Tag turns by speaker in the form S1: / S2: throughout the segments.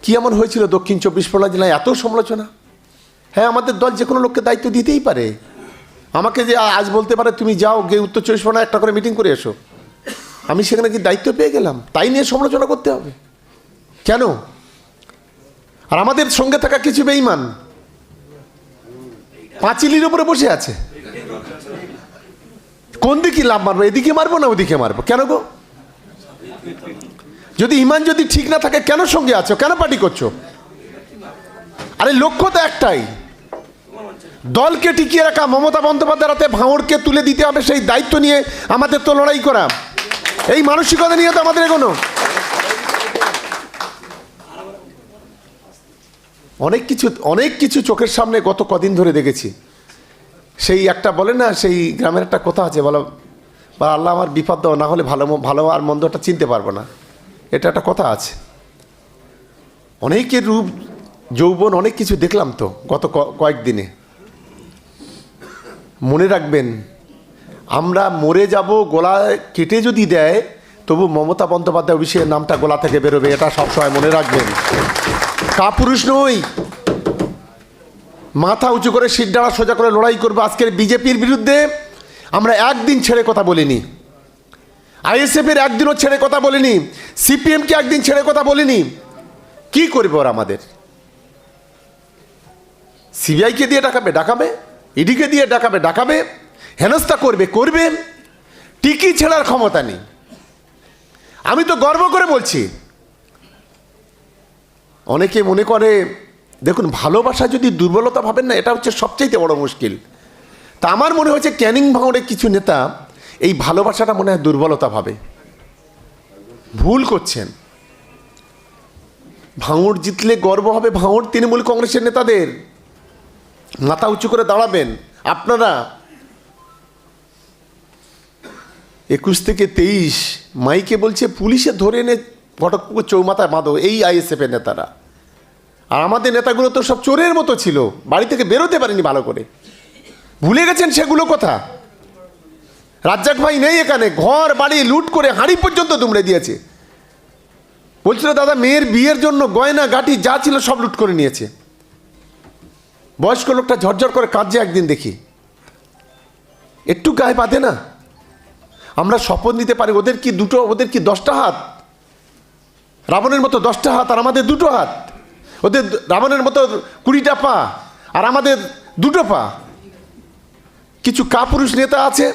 S1: কি এমন হয়েছিল দক্ষিণ 24 পরগনা জেলায় এত সমালোচনা? হ্যাঁ, আমাদের দল যে কোনো লোককে দায়িত্ব দিতেই পারে। আমাকে যে আজ বলতে পারে তুমি যাও গিয়ে উত্তর 24 পরগনায় একটা করে মিটিং করে এসো, আমি সেখানে কি দায়িত্ব পেয়ে গেলাম? তাই নিয়ে সমালোচনা করতে হবে কেন? আর আমাদের সঙ্গে থাকা কিছু বেঈমান পাঁচিলির উপরে বসে আছে, কোন দিকে লাভ মারবো? এদিকে মারবো না ওদিকে মারবো? কেন গো? যদি ইমান যদি ঠিক না থাকে কেন সঙ্গে আছো, কেন পার্টি করছো? আরে লক্ষ্য তো একটাই, দলকে টিকিয়ে রাখা। মমতা বন্দ্যোপাধ্যায়ের হাতে ভাঙড়কে তুলে দিতে হবে, সেই দায়িত্ব নিয়ে আমাদের তো লড়াই করা, এই মানসিকতা নিয়ে তো আমাদের এগোনো। অনেক কিছু চোখের সামনে গত কদিন ধরে দেখেছি। সেই একটা বলে না, সেই গ্রামের একটা কথা আছে, বলো বা আল্লাহ আমার বিপদ দাও, না হলে ভালো আর মন্দটা চিনতে পারবো না, এটা একটা কথা আছে। অনেকের রূপ যৌবন অনেক কিছু দেখলাম তো গত কয়েকদিনে। মনে রাখবেন, আমরা মরে যাব, গলা কেটে যদি দেয় তবু মমতা বন্দ্যোপাধ্যায় অভিষেকের নামটা গলা থেকে বেরোবে, এটা সবসময় মনে রাখবেন। কাপুরুষ নই, মাথা উঁচু করে শিরদাঁড়া সোজা করে লড়াই করবো। আজকের বিজেপির বিরুদ্ধে আমরা একদিন ছেড়ে কথা বলিনি, আইএসএফের একদিনও ছেড়ে কথা বলিনি, সিপিএমকে একদিন ছেড়ে কথা বলিনি। কি করবে ওরা? আমাদের সিবিআইকে দিয়ে ডাকাবে, ইডিকে দিয়ে ডাকাবে, হেনস্থা করবে, টিকি ছেড়ার ক্ষমতা নেই। আমি তো গর্ব করে বলছি। অনেকে মনে করে, দেখুন, ভালোবাসা যদি দুর্বলতা ভাবেন না, এটা হচ্ছে সবচাইতে বড় মুশকিল। তা আমার মনে হচ্ছে ক্যানিং ভাঙড়ের কিছু নেতা এই ভালোবাসাটা মনে হয় দুর্বলতা ভাবে। ভুল করছেন। ভাঙড় জিতলে গর্ব হবে ভাঙড় তৃণমূল কংগ্রেসের নেতাদের, মাথা উঁচু করে দাঁড়াবেন আপনারা। 21 থেকে 23 মাইকে বলছে পুলিশে ধরে এনে ঘটকপুকুর চৌমাথায় বাঁধো, এই আইএসএফের নেতারা। আর আমাদের নেতাগুলো তো সব চোরের মতো ছিল, বাড়ি থেকে বেরোতে পারেনি ভালো করে। ভুলে গেছেন সেগুলো কথা? রাজ্জাক ভাই নেই এখানে, ঘর বাড়ি লুট করে হাঁড়ি পর্যন্ত দুমড়ে দিয়েছে। বলছিল দাদা মেয়ের বিয়ের জন্য গয়না গাটি যা ছিল সব লুট করে নিয়েছে। বয়স্ক লোকটা ঝরঝর করে কাঁদছে একদিন দেখি, একটু গায়ে বাঁধে না? আমরা শপথ নিতে পারি ওদের কি 10টা হাত? রাবণের মতো 10টা হাত আর আমাদের 2টো হাত। ওদের রাবণের মতো 20টা পা আর আমাদের 2টো পা। কিছু কাপুরুষ নেতা আছে,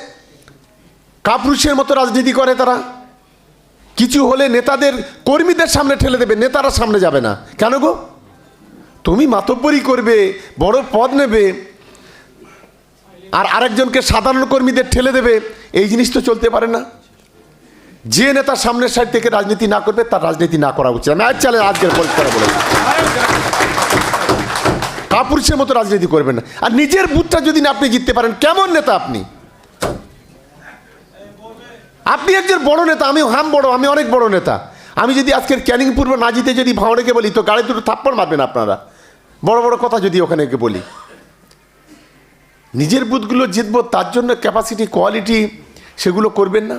S1: কাপুরুষের মতো রাজনীতি করে তারা। কিছু হলে নেতাদের কর্মীদের সামনে ঠেলে দেবে, নেতারা সামনে যাবে না। কেন গো? তুমি মাতব্বরি করবে, বড় পদ নেবে, আর আরেকজনকে সাধারণ কর্মীদের ঠেলে দেবে, এই জিনিস তো চলতে পারে না। যে নেতা সামনের সাইড থেকে রাজনীতি না করবে তার রাজনীতি না করা উচিত। আমি আজকের পরিষ্কার বলে, কাপুরুষের মতো রাজনীতি করবেন না। আর নিজের বুথটা যদি না আপনি জিততে পারেন, কেমন নেতা আপনি? আপনি একজন বড় নেতা, আমি অনেক বড় নেতা। আমি যদি আজকের ক্যানিং পূর্ব না জিতে যদি ভাঙড়েকে বলি তো গাড়ি দুটো থাপ্পড় মারবেন আপনারা। বড় বড় কথা যদি ওখানে বলি, নিজের বুথগুলো জিতবো তার জন্য ক্যাপাসিটি কোয়ালিটি সেগুলো করবেন না।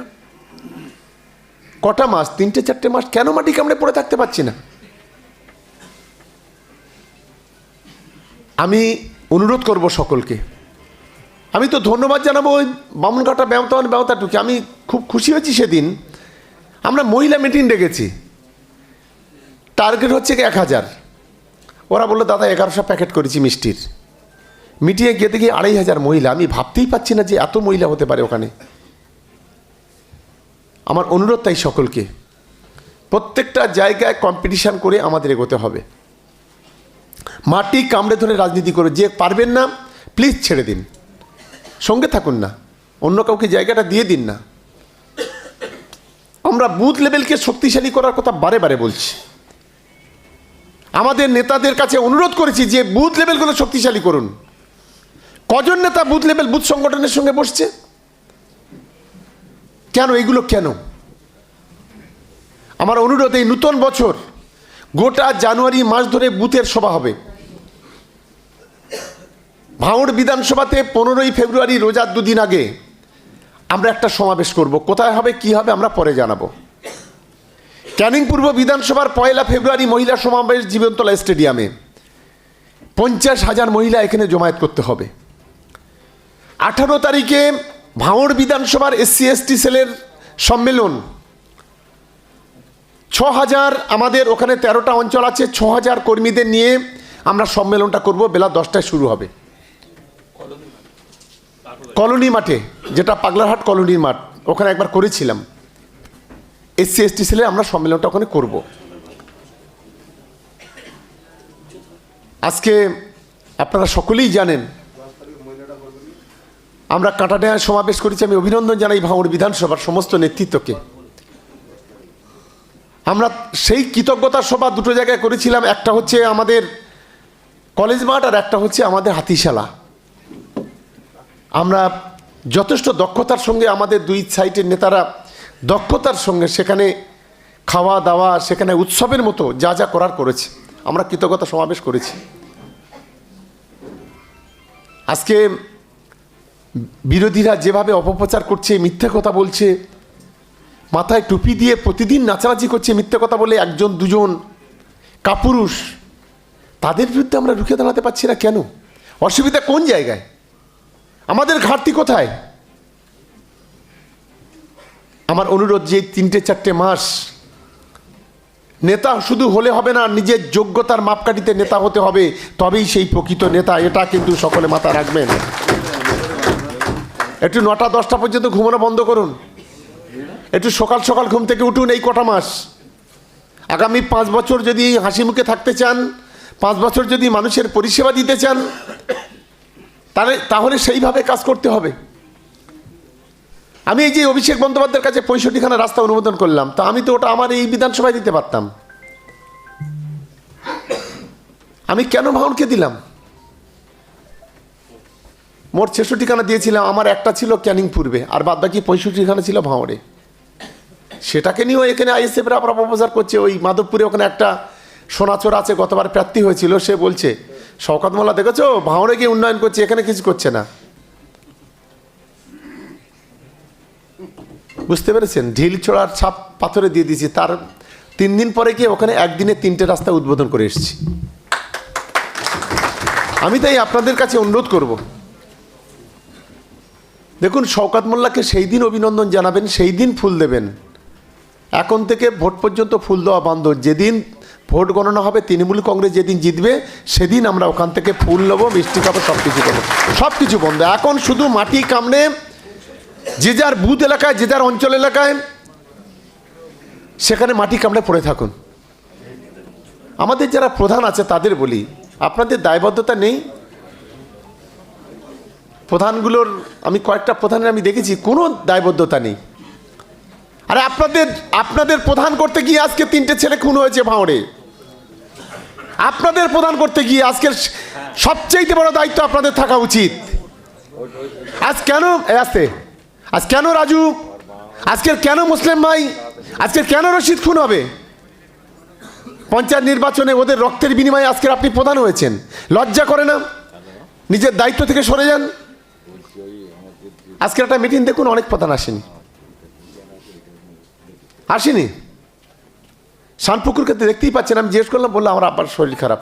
S1: কটা মাস, 3-4টে মাস কেন মাটি কামড়ে পড়ে থাকতে পারছি না? আমি অনুরোধ করব সকলকে, আমি তো ধন্যবাদ জানাবো ওই বামুনঘাটা ব্যবতাটুকে। আমি খুব খুশি হয়েছি সেদিন। আমরা মহিলা মিটিং ডেকেছি, টার্গেট হচ্ছে 1000। ওরা বললো দাদা 1100 প্যাকেট করেছি মিষ্টির। মিটিংয়ে গিয়ে দেখি 2500 মহিলা। আমি ভাবতেই পারছি না যে এত মহিলা হতে পারে ওখানে। আমার অনুরোধ তাই সকলকে, প্রত্যেকটা জায়গায় কম্পিটিশান করে আমাদের এগোতে হবে। মাটি কামড়ে ধরে রাজনীতি করে যে পারবেন না প্লিজ ছেড়ে দিন, সঙ্গে থাকুন না, অন্য কাউকে জায়গাটা দিয়ে দিন না। আমরা বুথ লেভেলকে শক্তিশালী করার কথা বারে বারে বলছি। আমাদের নেতাদের কাছে অনুরোধ করেছি যে বুথ লেভেলগুলো শক্তিশালী করুন। কজন নেতা বুথ সংগঠনের সঙ্গে বসছে? কেন এগুলো কেন? আমার অনুরোধ, এই নতুন বছর গোটা জানুয়ারি মাস ধরে বুথের সভা হবে। ভাঙড় বিধানসভাতে 15ই ফেব্রুয়ারি রোজার 2 দিন আগে আমরা একটা সমাবেশ করব। কোথায় হবে কি হবে আমরা পরে জানাবো। ক্যানিং পূর্ব বিধানসভার 1 ফেব্রুয়ারি মহিলা সমাবেশ জীবনতলা স্টেডিয়ামে 50,000 মহিলা এখানে জমায়েত করতে হবে। 18 তারিখে ভাঙড় বিধানসভার SC/ST সেলের সম্মেলন, 6,000 আমাদের ওখানে 13টা অঞ্চল আছে, 6,000 কর্মীদের নিয়ে আমরা সম্মেলনটা করব। বেলা 10টায় শুরু হবে কলোনি মাঠে, যেটা পাগলারহাট কলোনির মাঠ, ওখানে একবার করেছিলাম। SC/ST সেলে আমরা সম্মেলনটা ওখানে করব। আজকে আপনারা সকলেই জানেন আমরা কাঁটাডাঙ্গায় সমাবেশ করেছি। আমি অভিনন্দন জানাই ভাঙড় বিধানসভার সমস্ত নেতৃত্বকে। আমরা সেই কৃতজ্ঞতার সভা দুটো জায়গায় করেছিলাম, একটা হচ্ছে আমাদের কলেজ মাঠ আর একটা হচ্ছে আমাদের হাতিশালা। আমরা যথেষ্ট দক্ষতার সঙ্গে আমাদের দুই সাইটের নেতারা দক্ষতার সঙ্গে সেখানে খাওয়া দাওয়া, সেখানে উৎসবের মতো যা যা করার করেছে। আমরা কৃতজ্ঞতা সমাবেশ করেছি। আজকে বিরোধীরা যেভাবে অপপ্রচার করছে, মিথ্যে কথা বলছে, মাথায় টুপি দিয়ে প্রতিদিন নাচানাচি করছে মিথ্যে কথা বলে, একজন দুজন কাপুরুষ, তাদের বিরুদ্ধে আমরা রুখে দাঁড়াতে পারছি না কেন? অসুবিধা কোন জায়গায়? আমাদের ঘাটতি কোথায়? আমার অনুরোধ, যে 3-4 মাস নেতা শুধু হলে হবে না, নিজের যোগ্যতার মাপকাঠিতে নেতা হতে হবে, তবেই সেই প্রকৃত নেতা। এটা কিন্তু সকলে মাথায় রাখবেন। একটু 9টা-10টা পর্যন্ত ঘুমানো বন্ধ করুন, একটু সকাল সকাল ঘুম থেকে উঠুন। এই কটা মাস, আগামী 5 বছর যদি হাসি মুখে থাকতে চান, 5 বছর যদি মানুষের পরিষেবা দিতে চান, তাহলে সেইভাবে কাজ করতে হবে। আমি এই যে অভিষেক বন্দ্যোপাধ্যায়ের কাছে 65খানা রাস্তা অনুমোদন করলাম, তা আমি তো ওটা আমার এই বিধানসভায় দিতে পারতাম। আমি কেন ভাঙড়কে দিলাম? মোট 66খানা দিয়েছিলাম, আমার একটা ছিল ক্যানিং পূর্বে, আর বাদ বাকি 65খানা ছিল ভাঙড়ে। সেটাকে নিয়েও এখানে আইএসএফরা আবার অপপ্রচার করছে। ওই মাধবপুরে ওখানে একটা সোনাচোর আছে, গতবার প্রার্থী হয়েছিল, সে বলছে শওকত মোল্লা দেখেছো ভাঙড়ে গিয়ে উন্নয়ন করছে, এখানে কিছু করছে না। বুঝতে পেরেছেন? ঢিল ছোড়ার ছাপ পাথরে দিয়ে দিয়েছি। তার 3 দিন পরে গিয়ে ওখানে একদিনে 3টে রাস্তা উদ্বোধন করে এসেছি। আমি তাই আপনাদের কাছে অনুরোধ করব, দেখুন শওকত মোল্লাকে সেই দিন অভিনন্দন জানাবেন, সেই দিন ফুল দেবেন। এখন থেকে ভোট পর্যন্ত ফুল দেওয়া বন্ধ। যেদিন ভোট গণনা হবে, তৃণমূল কংগ্রেস যেদিন জিতবে, সেদিন আমরা ওখান থেকে ফুল নেবো, মিষ্টি খাবো, সব কিছু করবো। সব কিছু বন্ধ। এখন শুধু মাটি কামড়ে যে যার বুথ এলাকায়, যে যার অঞ্চল এলাকায় সেখানে মাটি কামড়ে পড়ে থাকুন। আমাদের যারা প্রধান আছে তাদের বলি, আপনাদের দায়বদ্ধতা নেই? প্রধানগুলোর, আমি কয়েকটা প্রধানের আমি দেখেছি, কোনো দায়বদ্ধতা নেই। আরে আপনাদের প্রধান করতে গিয়ে আজকে 3টে ছেলে খুন হয়েছে ভাঙড়ে। আপনাদের প্রধান করতে গিয়ে আজকের সবচেয়ে বড় দায়িত্ব আপনাদের থাকা উচিত। আজ কেন রাজু, আজকের কেন মুসলিম ভাই, আজকের কেন রশিদ খুন হবে? পঞ্চায়েত নির্বাচনে ওদের রক্তের বিনিময়ে আজকের আপনি প্রধান হয়েছেন। লজ্জা করে না? নিজের দায়িত্ব থেকে সরে যান। আজকের একটা মিটিং দেখুন, অনেক প্রধান আসেনি। শানপুকুরকে দেখতেই পাচ্ছেন। আমি জিজ্ঞেস করলাম, বললাম আমার আব্বার শরীর খারাপ।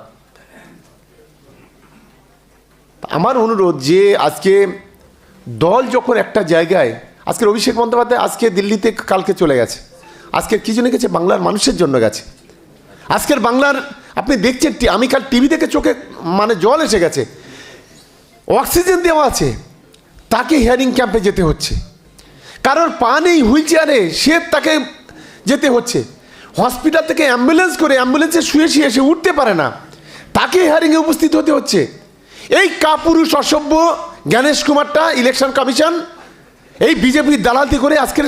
S1: আমার অনুরোধ, যে আজকে দল যখন একটা জায়গায়, আজকের অভিষেক বন্দ্যোপাধ্যায় আজকে দিল্লিতে, কালকে চলে গেছে। আজকের কি জন্য গেছে? বাংলার মানুষের জন্য গেছে। আজকের বাংলার, আপনি দেখছেন, আমি কাল টিভি দেখে চোখে মানে জল এসে গেছে। অক্সিজেন দেওয়া আছে, তাকে হিয়ারিং ক্যাম্পে যেতে হচ্ছে। কারোর পা নেই, হুইল চেয়ারে, সে তাকে যেতে হচ্ছে। হসপিটাল থেকে অ্যাম্বুলেন্স করে, অ্যাম্বুলেন্সে শুয়ে এসে উঠতে পারে না, তাকে হিয়ারিংয়ে উপস্থিত হতে হচ্ছে। এই কাপুরুষ অসভ্য জ্ঞানেশ কুমারটা, ইলেকশন কমিশন, এই বিজেপির দালালি করে আজকের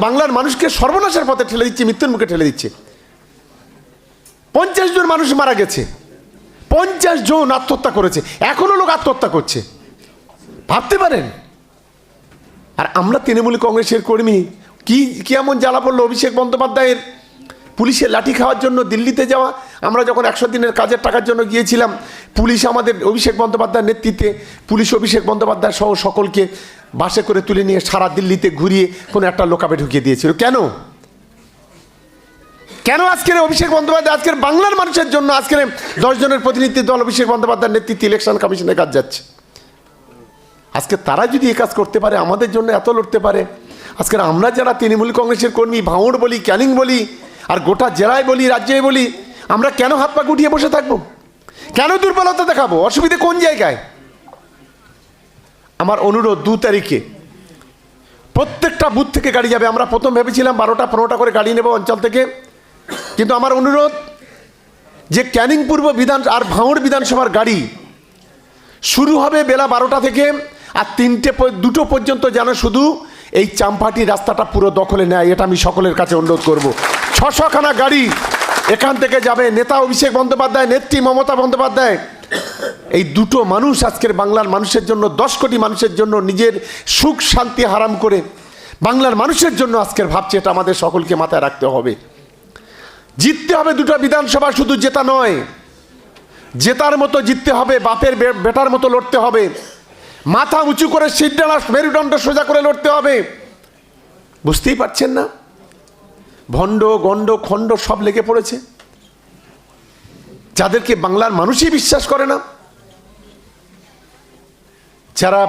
S1: বাংলার মানুষকে সর্বনাশের পথে ঠেলে দিচ্ছে, মৃত্যুর মুখে ঠেলে দিচ্ছে। 50 জন মানুষ মারা গেছে, 50 জন আত্মহত্যা করেছে, এখনো লোক আত্মহত্যা করছে। ভাবতে পারেন? আর আমরা তৃণমূল কংগ্রেসের কর্মী, কি এমন জ্বালা পড়লো অভিষেক বন্দ্যোপাধ্যায়ের পুলিশের লাঠি খাওয়ার জন্য দিল্লিতে যাওয়া। আমরা যখন 100 দিনের কাজের টাকার জন্য গিয়েছিলাম, পুলিশ আমাদের অভিষেক বন্দ্যোপাধ্যায়ের নেতৃত্বে, পুলিশ অভিষেক বন্দ্যোপাধ্যায় সহ সকলকে বাসে করে তুলে নিয়ে সারা দিল্লিতে ঘুরিয়ে কোনো একটা লোকাবে ঢুকিয়ে দিয়েছিল। কেন? কেন আজকের অভিষেক বন্দ্যোপাধ্যায় আজকের বাংলার মানুষের জন্য আজকের 10 জনের প্রতিনিধি দল অভিষেক বন্দ্যোপাধ্যায়ের নেতৃত্বে ইলেকশন কমিশনের কাজ যাচ্ছে? আজকে তারা যদি এই কাজ করতে পারে, আমাদের জন্য এত লড়তে পারে, আজকের আমরা যারা তৃণমূল কংগ্রেসের কর্মী, ভাঙড় বলি, ক্যানিং বলি, আর গোটা জেলায় বলি, রাজ্যে বলি, আমরা কেন হাত পা গুটিয়ে বসে থাকবো? কেন দুর্বলতা দেখাবো? অসুবিধে কোন জায়গায়? আমার অনুরোধ 2 তারিখে প্রত্যেকটা বুথ থেকে গাড়ি যাবে। আমরা প্রথম ভেবেছিলাম 12টা-15টা করে গাড়ি নেব অঞ্চল থেকে, কিন্তু আমার অনুরোধ যে ক্যানিং পূর্ব বিধান আর ভাঙড় বিধানসভার গাড়ি শুরু হবে বেলা 12টা থেকে, আর 2টো পর্যন্ত যেন শুধু এই চাম্পাটি রাস্তাটা পুরো দখলে নেয়, এটা আমি সকলের কাছে অনুরোধ করব। 600খানা গাড়ি এখান থেকে যাবে। নেতা অভিষেক বন্দ্যোপাধ্যায়, নেত্রী মমতা বন্দ্যোপাধ্যায়, এই দুটো মানুষ আজকের বাংলার মানুষের জন্য, 10 কোটি মানুষের জন্য নিজের সুখ শান্তি হারাম করে বাংলার মানুষের জন্য আজকের ভাবছে। এটা আমাদের সকলকে মাথায় রাখতে হবে। জিততে হবে 2টা বিধানসভা, শুধু জেতা নয়, জেতার মতো জিততে হবে, বাপের বেটার মতো লড়তে হবে, মাথা উঁচু করে সিদ্ধানা মেরুদণ্ড সোজা করে লড়তে হবে। বুঝতেই পারছেন না? ভণ্ড গণ্ড খণ্ড সব লেগে পড়েছে, যাদেরকে বাংলার মানুষই বিশ্বাস করে না। যারা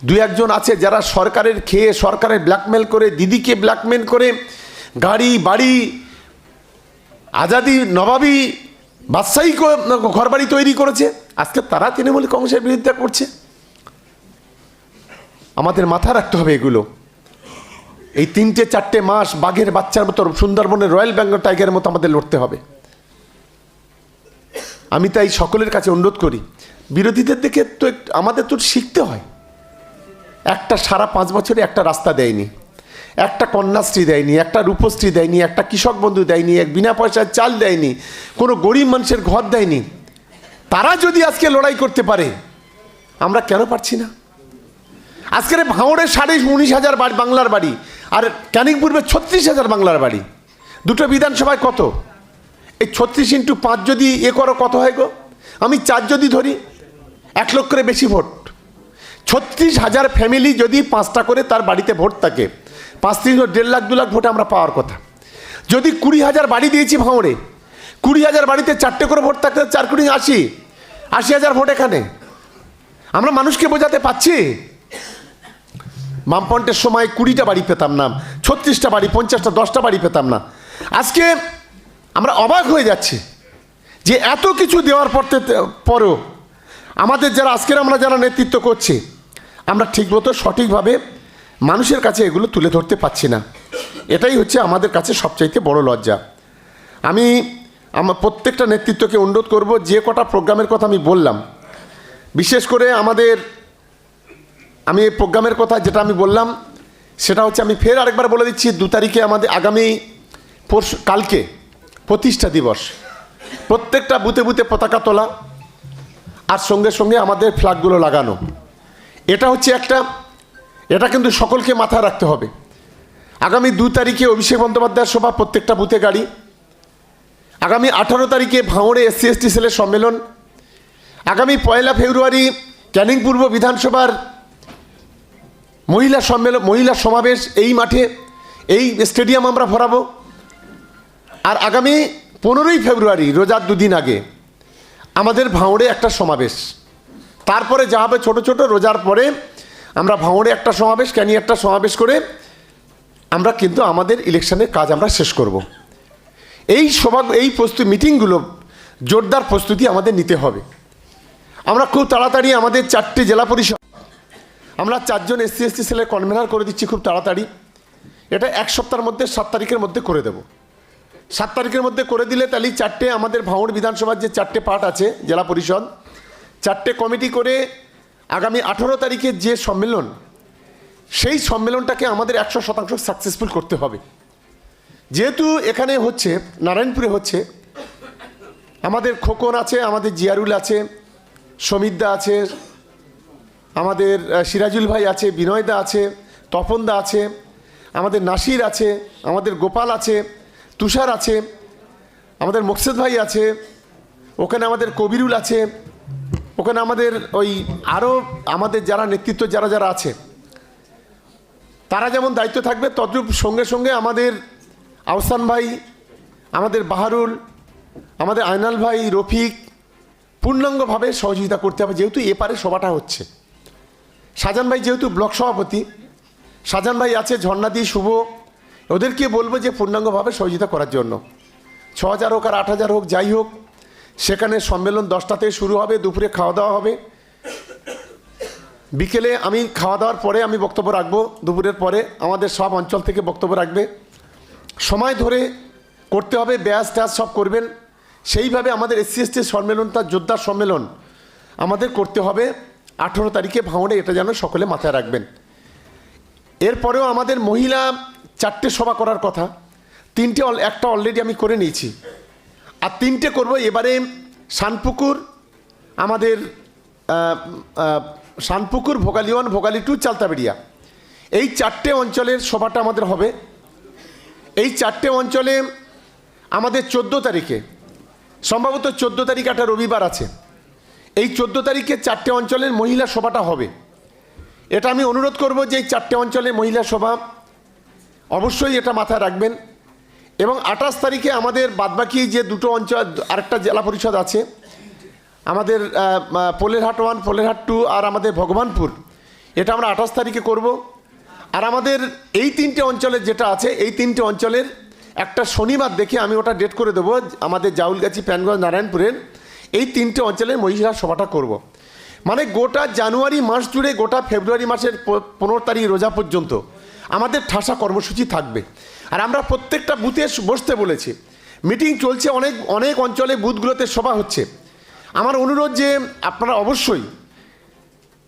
S1: 2-1 জন আছে যারা সরকারের খেয়ে, সরকারের ব্ল্যাকমেল করে, দিদিকে ব্ল্যাকমেল করে গাড়ি বাড়ি আজাদি নবাবী বাদশাহী ঘরবাড়ি তৈরি করেছে, আজকে তারা তৃণমূল কংগ্রেসের বিরুদ্ধে করছে। আমাদের মাথা রাখতে হবে এগুলো। এই 3-4 মাস বাঘের বাচ্চার মতো, সুন্দরবনের রয়্যাল বেঙ্গল টাইগারের মতো আমাদের লড়তে হবে। আমি তাই সকলের কাছে অনুরোধ করি, বিরোধীদের দেখে তো আমাদের তো শিখতে হয়। একটা সারা 5 বছরে একটা রাস্তা দেয়নি, একটা কন্যাশ্রী দেয়নি, একটা রূপশ্রী দেয়নি, একটা কৃষক বন্ধু দেয়নি, এক বিনা পয়সায় চাল দেয়নি, কোনো গরিব মানুষের ঘর দেয়নি। তারা যদি আজকে লড়াই করতে পারে, আমরা কেন পারছি না? আজকের ভাঙড়ে 19,500 বাংলার বাড়ি, আর ক্যানিং পূর্বে 36,000 বাংলার বাড়ি। 2টো বিধানসভায় কত? এই 36 × 5 যদি করো কত হয় গো? আমি 4 যদি ধরি, 1 লক্ষের বেশি ভোট। 36,000 ফ্যামিলি যদি 5টা করে তার বাড়িতে ভোট থাকে, 5-3 1.5 লাখ 2 লাখ ভোটে আমরা পাওয়ার কথা। যদি 20,000 বাড়ি দিয়েছি ভাঙড়ে, 20,000 বাড়িতে 4টে করে ভোট থাকতে 4 কোটি 80,000 ভোট এখানে। আমরা মানুষকে বোঝাতে পারছি? বামপন্থের সময় 20টা বাড়ি পেতাম না, 36টা বাড়ি, 50টা 10টা বাড়ি পেতাম না। আজকে আমরা অবাক হয়ে যাচ্ছি যে এত কিছু দেওয়ার পরেও আমাদের যারা আজকের আমরা যারা নেতৃত্ব করছি, আমরা ঠিকমতো সঠিকভাবে মানুষের কাছে এগুলো তুলে ধরতে পারছি না। এটাই হচ্ছে আমাদের কাছে সবচাইতে বড় লজ্জা। আমি আমার প্রত্যেকটা নেতৃত্বকে অনুরোধ করব, যে কটা প্রোগ্রামের কথা আমি বললাম, বিশেষ করে আমি এই প্রোগ্রামের কথা যেটা আমি বললাম সেটা হচ্ছে, আমি ফের আরেকবার বলে দিচ্ছি, 2 তারিখে আমাদের আগামী কালকে প্রতিষ্ঠা দিবস, প্রত্যেকটা বুথে বুথে পতাকা তোলা, আর সঙ্গে সঙ্গে আমাদের ফ্ল্যাগগুলো লাগানো। এটা হচ্ছে এটা কিন্তু সকলকে মাথায় রাখতে হবে। আগামী 2 তারিখে অভিষেক বন্দ্যোপাধ্যায়ের সভা, প্রত্যেকটা বুথে গাড়ি। আগামী 18 তারিখে ভাঙড়ে SC/ST সেলের সম্মেলন। আগামী 1 ফেব্রুয়ারি ক্যানিং পূর্ব বিধানসভার মহিলা সম্মেলন, মহিলা সমাবেশ এই মাঠে, এই স্টেডিয়াম আমরা ভরাবো। আর আগামী 15ই ফেব্রুয়ারি, রোজার 2 দিন আগে আমাদের ভাঙড়ে একটা সমাবেশ। তারপরে যা হবে ছোটো ছোটো, রোজার পরে আমরা ভাঙড়ে একটা সমাবেশ, ক্যানি একটা সমাবেশ করে আমরা কিন্তু আমাদের ইলেকশনের কাজ আমরা শেষ করব। এই মিটিংগুলো জোরদার প্রস্তুতি আমাদের নিতে হবে। আমরা খুব তাড়াতাড়ি আমাদের 4টে জেলা পরিষদ, আমরা 4 জন SC/ST সেলের কনভেনার করে দিচ্ছি খুব তাড়াতাড়ি। এটা 1 সপ্তাহের মধ্যে 7 তারিখের মধ্যে করে দেব। 7 তারিখের মধ্যে করে দিলে তাহলে 4টে আমাদের ভাঙড় বিধানসভার যে 4টে পার্ট আছে জেলা পরিষদ, 4টে কমিটি করে আগামী 18 তারিখের যে সম্মেলন, সেই সম্মেলনটাকে আমাদের 100% সাকসেসফুল করতে হবে। যেহেতু এখানে হচ্ছে, নারায়ণপুরে হচ্ছে, আমাদের খোকন আছে, আমাদের জিয়ারুল আছে, সমিতদা আছে, আমাদের সিরাজুল ভাই আছে, বিনয়দা আছে, তপনদা আছে, আমাদের নাসির আছে, আমাদের গোপাল আছে, তুষার আছে, আমাদের মোকসেদ ভাই আছে, ওখানে আমাদের কবিরুল আছে, ওখানে আমাদের ওই আরও আমাদের যারা নেতৃত্ব যারা যারা আছে তারা যেমন দায়িত্ব থাকবে, তদ্রূপ সঙ্গে সঙ্গে আমাদের আহসান ভাই, আমাদের বাহারুল, আমাদের আয়নাল ভাই, রফিক পূর্ণাঙ্গভাবে সহযোগিতা করতে হবে, যেহেতু এপারে সভাটা হচ্ছে। শাহজাহান ভাই যেহেতু ব্লক সভাপতি, শাহজাহান ভাই আছে, ঝর্ণাদি, শুভ, ওদেরকে বলবো যে পূর্ণাঙ্গভাবে সহযোগিতা করার জন্য। 6,000 হোক আর 8,000 হোক, যাই হোক, সেখানে সম্মেলন 10টাতে শুরু হবে, দুপুরে খাওয়া দাওয়া হবে, বিকেলে আমি খাওয়া দাওয়ার পরে আমি বক্তব্য রাখবো, দুপুরের পরে আমাদের সব অঞ্চল থেকে বক্তব্য রাখবে। সময় ধরে করতে হবে, ব্যাস ট্যাস সব করবেন। সেইভাবে আমাদের SC/ST সম্মেলনটা যোদ্ধার সম্মেলন আমাদের করতে হবে 18 তারিখে ভাঙড়ে, এটা যেন সকলে মাথায় রাখবেন। এরপরেও আমাদের মহিলা 4টে সভা করার কথা, 3টে একটা অলরেডি আমি করে নিয়েছি, আর 3টে করবো এবারে। শানপুকুর, আমাদের শানপুকুর, ভোগালী 1, ভোগালী 2, চালতাবেড়িয়া, এই 4টে অঞ্চলের সভাটা আমাদের হবে। এই 4টে অঞ্চলে আমাদের 14 তারিখে, সম্ভবত 14 তারিখ একটা রবিবার আছে, এই 14 তারিখে 4টে অঞ্চলের মহিলা সভাটা হবে। এটা আমি অনুরোধ করব যে এই 4টে অঞ্চলের মহিলা সভা অবশ্যই এটা মাথায় রাখবেন। এবং 28 তারিখে আমাদের বাদবাকি যে 2টো অঞ্চল, আরেকটা জেলা পরিষদ আছে আমাদের, পোলেরহাট 1, পোলেরহাট 2 আর আমাদের ভগবানপুর, এটা আমরা 28 তারিখে করব। আর আমাদের এই 3টে অঞ্চলের যেটা আছে, এই 3টে অঞ্চলের একটা শনিবার দেখে আমি ওটা ডেট করে দেবো, আমাদের জাউলগাছি, প্যানগঞ্জ, নারায়ণপুরের এই 3টে অঞ্চলের মহিলা সভাটা করব। মানে গোটা জানুয়ারি মাস জুড়ে, গোটা ফেব্রুয়ারি মাসের 15 তারিখ রোজা পর্যন্ত আমাদের ঠাসা কর্মসূচি থাকবে। আর আমরা প্রত্যেকটা বুথে বসতে বলেছি, মিটিং চলছে, অনেক অনেক অঞ্চলে বুথগুলোতে সভা হচ্ছে। আমার অনুরোধ যে আপনারা অবশ্যই,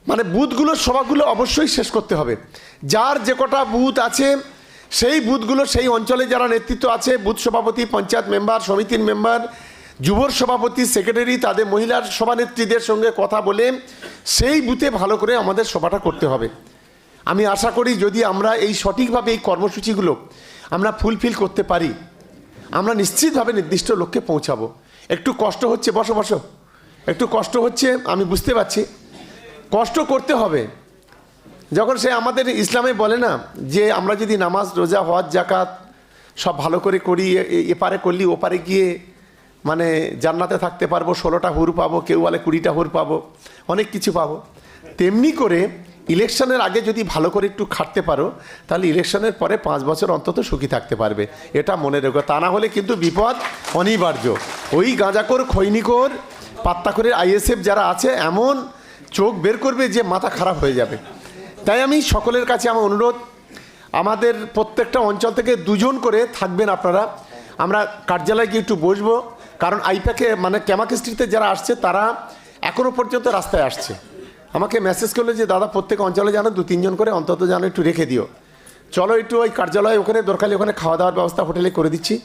S1: মানে বুথগুলোর সভাগুলো অবশ্যই শেষ করতে হবে। যার যে কটা বুথ আছে সেই বুথগুলো, সেই অঞ্চলে যারা নেতৃত্ব আছে, বুথ সভাপতি, পঞ্চায়েত মেম্বার, সমিতির মেম্বার, যুবর সভাপতি, সেক্রেটারি, তাদের মহিলার সভানেত্রীদের সঙ্গে কথা বলে সেই বুথে ভালো করে আমাদের সভাটা করতে হবে। আমি আশা করি যদি আমরা এই সঠিকভাবে এই কর্মসূচিগুলো আমরা ফুলফিল করতে পারি, আমরা নিশ্চিতভাবে নির্দিষ্ট লক্ষ্যে পৌঁছাবো। একটু কষ্ট হচ্ছে, বসো বসো, একটু কষ্ট হচ্ছে, আমি বুঝতে পারছি, কষ্ট করতে হবে। যখন সে আমাদের ইসলামে বলে না যে আমরা যদি নামাজ, রোজা, হজ, জাকাত সব ভালো করে করি, এপারে করলি ওপারে গিয়ে মানে জান্নাতে থাকতে পারবো, 16টা হুর পাবো, কেউ বলে 20টা হুর পাবো, অনেক কিছু পাবো। তেমনি করে ইলেকশনের আগে যদি ভালো করে একটু খাটতে পারো, তাহলে ইলেকশনের পরে 5 বছর অন্তত সুখী থাকতে পারবে, এটা মনে রেখো। তা না হলে কিন্তু বিপদ অনিবার্য। ওই গাঁজাখোর, খৈনিখোর, পাত্তাখোরের ISF যারা আছে, এমন চোখ বের করবে যে মাথা খারাপ হয়ে যাবে। তাই আমি সকলের কাছে আমার অনুরোধ, আমাদের প্রত্যেকটা অঞ্চল থেকে 2 জন করে থাকবেন আপনারা। আমরা কার্যালয়ে গিয়ে একটু বসবো, কারণ আইপ্যাকে মানে ক্যামাকিস্ট্রিতে যারা আসছে তারা এখনও পর্যন্ত রাস্তায় আসছে। আমাকে মেসেজ করলো যে দাদা প্রত্যেক অঞ্চলে যেন 2-3 জন করে অন্তত যেন একটু রেখে দিও। চলো একটু ওই কার্যালয়ে ওখানে দরকারি ওখানে খাওয়া দাওয়ার ব্যবস্থা হোটেলে করে দিচ্ছি,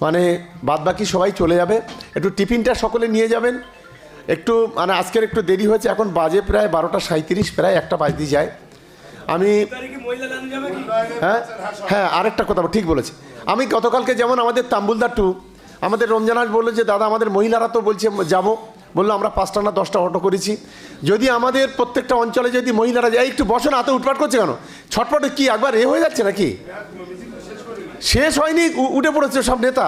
S1: মানে বাদবাকি সবাই চলে যাবে। একটু টিফিনটা সকলে নিয়ে যাবেন। একটু মানে আজকের একটু দেরি হয়েছে, এখন বাজে প্রায় 12:37, প্রায় 1টা বাজতে যায়। আমি হ্যাঁ আরেকটা কথা ঠিক বলেছি। আমি গতকালকে যেমন আমাদের তাম্বুলদার 2 আমাদের রমজানাজ বললো যে দাদা আমাদের মহিলারা তো বলছে যাবো, বললো আমরা 5টা না 10টা অটো করেছি। যদি আমাদের প্রত্যেকটা অঞ্চলে যদি মহিলারা যায়, একটু বসো না, এত উঠপাট করছে কেন? ছটপটে কি একবার হয়ে যাচ্ছে নাকি? শেষ হয়নি, উঠে পড়েছে সব নেতা।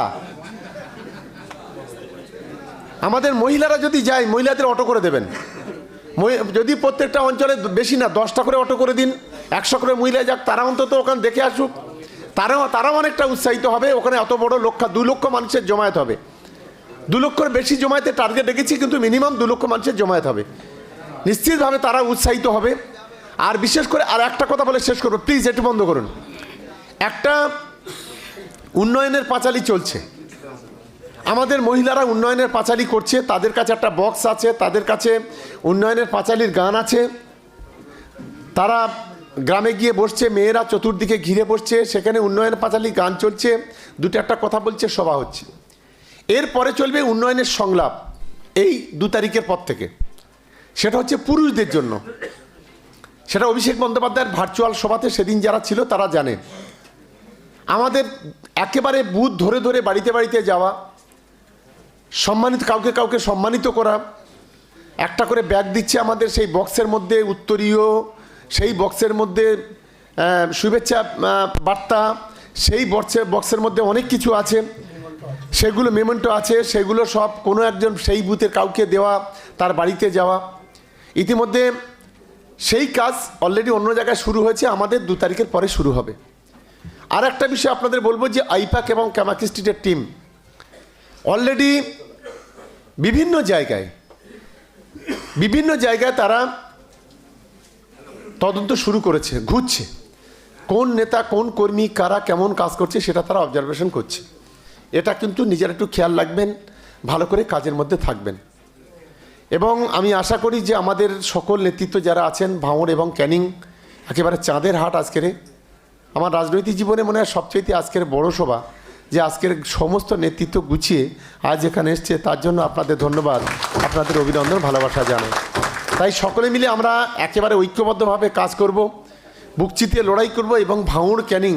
S1: আমাদের মহিলারা যদি যায়, মহিলাদের অটো করে দেবেন। যদি প্রত্যেকটা অঞ্চলে বেশি না 10টা করে অটো করে দিন, 100 করে মহিলা যাক, তারা অন্তত ওখানে দেখে আসুক, তারাও অনেকটা উৎসাহিত হবে। ওখানে এত বড় 2 লক্ষ মানুষের জমায়েত হবে, 2 লক্ষের বেশি জমায়েতের টার্গেট রেখেছি, কিন্তু মিনিমাম 2 লক্ষ মানুষের জমায়েত হবে। নিশ্চিতভাবে তারা উৎসাহিত হবে। আর বিশেষ করে আর একটা কথা বলে শেষ করবো, প্লিজ একটু বন্ধ করুন। একটা উন্নয়নের পাঁচালী চলছে, আমাদের মহিলারা উন্নয়নের পাঁচালী করছে, তাদের কাছে একটা বক্স আছে, তাদের কাছে উন্নয়নের পাঁচালীর গান আছে। তারা গ্রামে গিয়ে বসছে, মেয়েরা চতুর্দিকে ঘিরে বসছে, সেখানে উন্নয়নের পাঁচালী গান চলছে, 2-1টা কথা বলছে, সভা হচ্ছে। এরপরে চলবে উন্নয়নের সংলাপ, এই 2 তারিখের পর থেকে। সেটা হচ্ছে পুরুষদের জন্য, সেটা অভিষেক বন্দ্যোপাধ্যায়ের ভার্চুয়াল সভাতে সেদিন যারা ছিল তারা জানে। আমাদের একেবারে বুথ ধরে ধরে বাড়িতে বাড়িতে যাওয়া, সম্মানিত কাউকে সম্মানিত করা, একটা করে ব্যাগ দিচ্ছে আমাদের, সেই বক্সের মধ্যে উত্তরীয়, সেই বক্সের মধ্যে শুভেচ্ছা বার্তা, সেই বক্সের মধ্যে অনেক কিছু আছে। সেগুলো মেমেন্টো আছে, সেগুলো সব কোনো একজন সেই বুথের কাউকে দেওয়া, তার বাড়িতে যাওয়া। ইতিমধ্যে সেই কাজ অলরেডি অন্য জায়গায় শুরু হয়েছে, আমাদের 2 তারিখের পরে শুরু হবে। আর একটা বিষয় আপনাদের বলবো যে আইপ্যাক এবং কামাকি স্ট্রিটের টিম অলরেডি বিভিন্ন জায়গায় তারা তদন্ত শুরু করেছে, ঘুরছে কোন নেতা কোন কর্মী কারা কেমন কাজ করছে সেটা তারা অবজারভেশন করছে। এটা কিন্তু নিজেরা একটু খেয়াল রাখবেন, ভালো করে কাজের মধ্যে থাকবেন। এবং আমি আশা করি যে আমাদের সকল নেতৃত্ব যারা আছেন ভাঙড় এবং ক্যানিং, একেবারে চাঁদের হাট আজকের আমার রাজনৈতিক জীবনে মনে হয় সবচেয়ে আজকের বড় সভা, যে আজকের সমস্ত নেতৃত্ব গুছিয়ে আজ এখানে এসছে, তার জন্য আপনাদের ধন্যবাদ, আপনাদের অভিনন্দন, ভালোবাসা জানাই। তাই সকলে মিলে আমরা একেবারে ঐক্যবদ্ধভাবে কাজ করব, বুক চিতিয়ে লড়াই করব এবং ভাঙড় ক্যানিং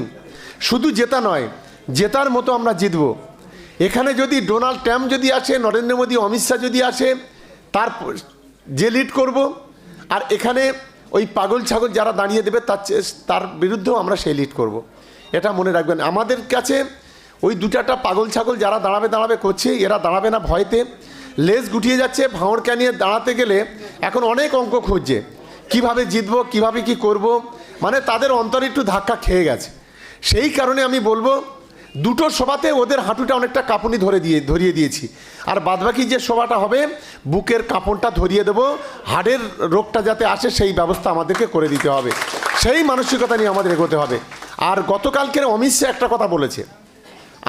S1: শুধু জেতা নয়, জেতার মতো আমরা জিতব। এখানে যদি ডোনাল্ড ট্রাম্প যদি আসে, নরেন্দ্র মোদী, অমিত শাহ যদি আসে, তার যে লিড করব, আর এখানে ওই পাগল ছাগল যারা দাঁড়িয়ে দেবে তার বিরুদ্ধেও আমরা সেই লিড করব। এটা মনে রাখবেন। আমাদের কাছে ওই 2টা পাগল ছাগল যারা দাঁড়াবে করছে, এরা দাঁড়াবে না ভয়তে, লেজ গুটিয়ে যাচ্ছে। ভাঙড় ক্যানিংয়ে দাঁড়াতে গেলে এখন অনেক অঙ্ক খুঁজছে, কিভাবে জিতবো, কিভাবে কি করব, মানে তাদের অন্তরে একটু ধাক্কা খেয়ে গেছে। সেই কারণে আমি বলবো 2টো সভাতে ওদের হাঁটুটা অনেকটা কাঁপুনি ধরিয়ে দিয়েছি, আর বাদবাকি যে সভাটা হবে বুকের কাঁপনটা ধরিয়ে দেবো, হাড়ের রোগটা যাতে আসে সেই ব্যবস্থা আমাদেরকে করে দিতে হবে। সেই মানসিকতা নিয়ে আমাদের এগোতে হবে। আর গতকালকের অমিত শাহ একটা কথা বলেছে,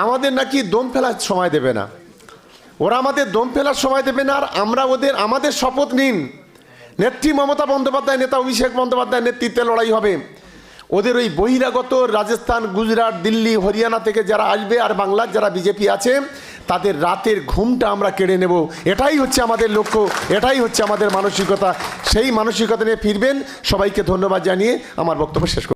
S1: আমাদের নাকি দম ফেলার সময় দেবে না, ওরা আমাদের দম ফেলার সময় দেবে না। আর আমরা আমাদের শপথ নিন, নেত্রী মমতা বন্দ্যোপাধ্যায়, নেতা অভিষেক বন্দ্যোপাধ্যায়ের নেতৃত্বে লড়াই হবে। ওদের ওই বহিরাগত রাজস্থান, গুজরাট, দিল্লি, হরিয়ানা থেকে যারা আসবে আর বাংলার যারা বিজেপি আছে, তাদের রাতের ঘুমটা আমরা কেড়ে নেব। এটাই হচ্ছে আমাদের লক্ষ্য, এটাই হচ্ছে আমাদের মানসিকতা। সেই মানসিকতা নিয়ে ফিরবেন। সবাইকে ধন্যবাদ জানিয়ে আমার বক্তব্য শেষ করব।